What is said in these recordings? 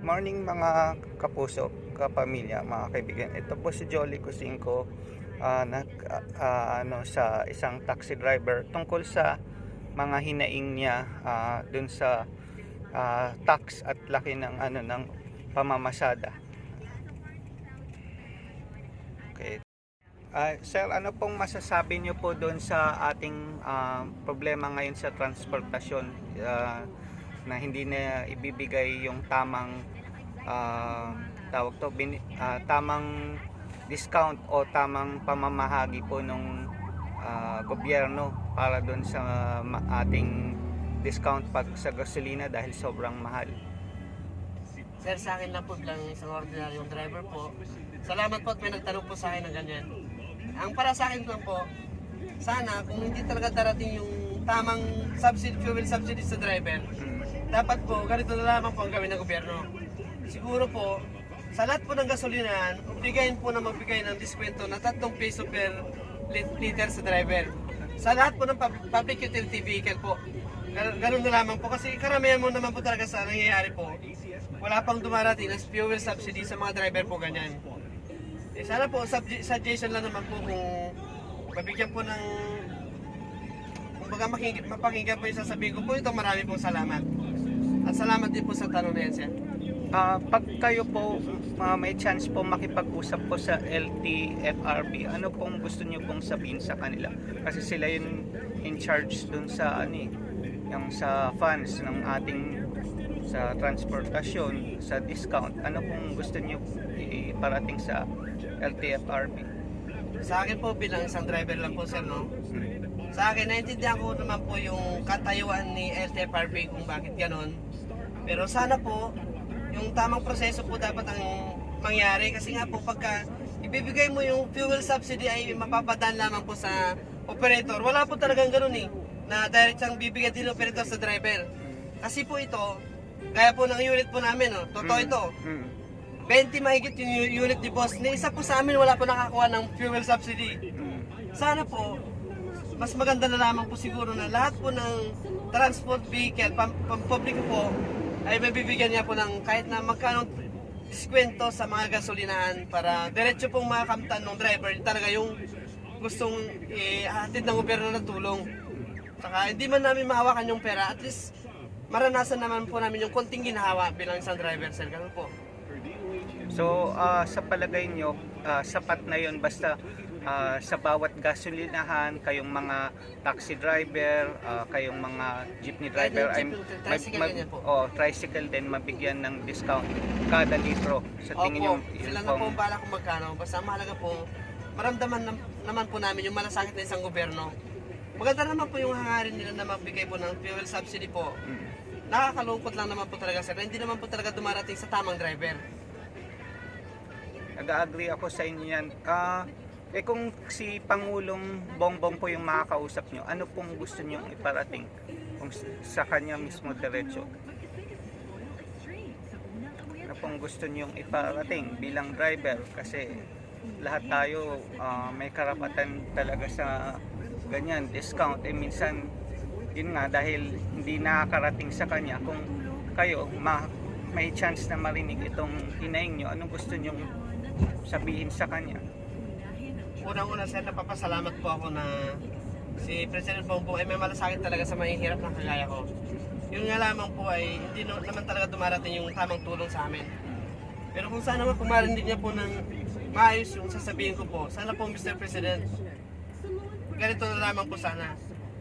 Morning mga kapuso, kapamilya, mga kaibigan. Ito po si Jolly Cusinco, sa isang taxi driver tungkol sa mga hinaing niya dun sa tax at laki ng ng pamamasada. Okay. Sir, ano pong masasabi niyo po doon sa ating problema ngayon sa transportasyon, na hindi na ibibigay yung tamang tamang discount o tamang pamamahagi po nung gobyerno para doon sa ating discount pag sa gasolina dahil sobrang mahal? Sir, sa akin lang po bilang isang ordinaryong driver po, salamat po at may nagtanong po sa akin ng ganyan. Ang para sa akin lang po, sana kung hindi talaga darating yung tamang fuel subsidy sa driver, dapat po ganito na lamang po ang gawin ng gobyerno. Siguro po, sa lahat po ng gasolinahan, obligahin po na magbigay ng diskwento na 3 piso per liter sa driver. Sa lahat po ng public utility vehicle po, ganun na lamang po. Kasi karamihan mo naman po talaga sa nangyayari po, wala pang dumarating ng fuel subsidy sa mga driver po ganyan. Sana po, suggestion lang naman po kung mabigyan po ng, kumbaga mapakinggan po yung sasabihin ko po, ito marami pong salamat. At salamat din po sa tanong na yan, sir. Pag kayo po may chance po makipag-usap po sa LTFRB, ano pong gusto niyo pong sabihin sa kanila? Kasi sila yung in charge dun sa yung sa funds ng ating sa transportasyon, sa discount. Ano pong gusto niyo iparating sa LTFRB? Sa akin po bilang isang driver lang po, sir, no? Sa akin, naintindihan ko naman po yung katayuan ni LTFRB kung bakit ganon. Pero sana po, yung tamang proseso po dapat ang mangyari. Kasi nga po, pagka ibibigay mo yung fuel subsidy ay mapapadaan lamang po sa operator. Wala po talagang ganun na direct siyang bibigyan din ng operator sa driver. Kasi po ito, gaya po ng unit po namin, no? Totoo ito. 20 mahigit yung unit ni boss. Ni isa po sa amin wala po nakakuha ng fuel subsidy. Sana po, mas maganda na lamang po siguro na lahat po ng transport vehicle, public po, ay mabibigyan niya po ng kahit na magkano diskwento sa mga gasolinahan para diretso pong makakamtan ng driver talaga yung gustong ihatid ng gobyerno na tulong. Saka hindi man namin mahawakan yung pera, at least maranasan naman po namin yung konting ginahawa bilang isang driver, sir. Ganun po. So, sa palagay nyo, sapat na yun basta sa bawat gasolinahan, kayong mga taxi driver, kayong mga jeepney driver, tricycle din, mabigyan ng discount kada litro. Sa tingin nyo, sila na po ang bala kung magkano. Basta mahalaga po, maramdaman naman po namin yung malasakit ng isang gobyerno. Maganda naman po yung hangarin nila na magbigay po ng fuel subsidy po. Nakakalungkot lang naman po talaga, sir. Hindi naman po talaga dumarating sa tamang driver. Nag-agree ako sa inyo yan. Kung si Pangulong Bongbong po yung makakausap nyo, ano pong gusto nyo iparating kung sa kanya mismo diretso? Ano pong gusto nyo iparating bilang driver? Kasi lahat tayo may karapatan talaga sa ganyan, discount. Minsan, yun nga, dahil hindi nakakarating sa kanya, kung kayo may chance na marinig itong hinaing nyo, anong gusto nyo sabihin sa kanya? Unang-una, sir, napapasalamat po ako na si President Bongbong ay may malasakit talaga sa mahihirap na kagaya ko. Yun nga lamang po ay hindi naman talaga dumarating yung tamang tulong sa amin. Pero kung sana kung marinig niya po ng maayos yung sasabihin ko po, sana po, Mr. President, ganito na lamang po sana.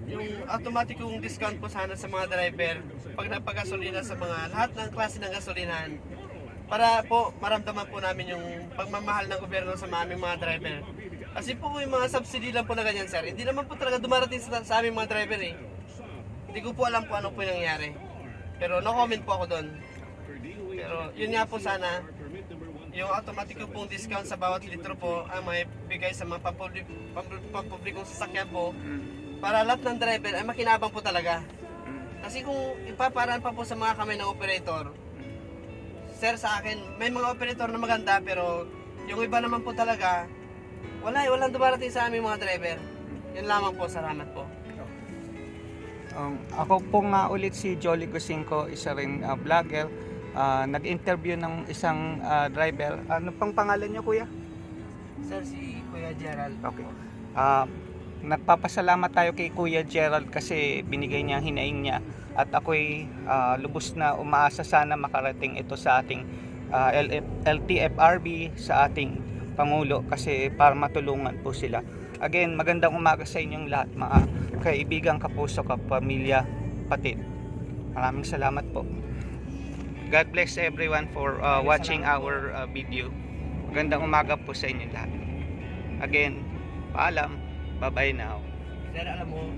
Yung automatic yung discount po sana sa mga driver pag napagasolina sa mga lahat ng klase ng gasolinahan, para po maramdaman po namin yung pagmamahal ng gobyerno sa aming mga driver. Kasi po yung mga subsidy lang po na ganyan, sir, hindi naman po talaga dumarating sa aming mga driver Hindi ko po alam kung ano po yung nangyari. Pero no-comment po ako doon. Pero yun nga po sana, yung automatic pong discount sa bawat litro po ang may bigay sa mga pampublikong sasakyan po para lahat ng driver ay makinabang po talaga. Kasi kung ipaparaan pa po sa mga kamay ng operator, sir, sa akin, may mga operator na maganda pero yung iba naman po talaga, walang dumarating sa aming mga driver. Yun lamang po, salamat po. Ako po nga ulit si Jolly Cusinco, isa rin vlogger. nag-interview ng isang driver. Ano pang pangalan niyo, kuya? Sir, si Kuya Gerald. Okay. Nagpapasalamat tayo kay Kuya Gerald kasi binigay niya ang hinaing niya at ako'y lubos na umaasa sana makarating ito sa ating LTFRB, sa ating Pangulo, kasi para matulungan po sila. Again, magandang umaga sa inyong lahat, mga kaibigan, kapuso, kapamilya, patid. Maraming salamat po. God bless everyone for watching our video. Magandang umaga po sa inyong lahat. Again, paalam. Bye-bye now. Sir, alam mo,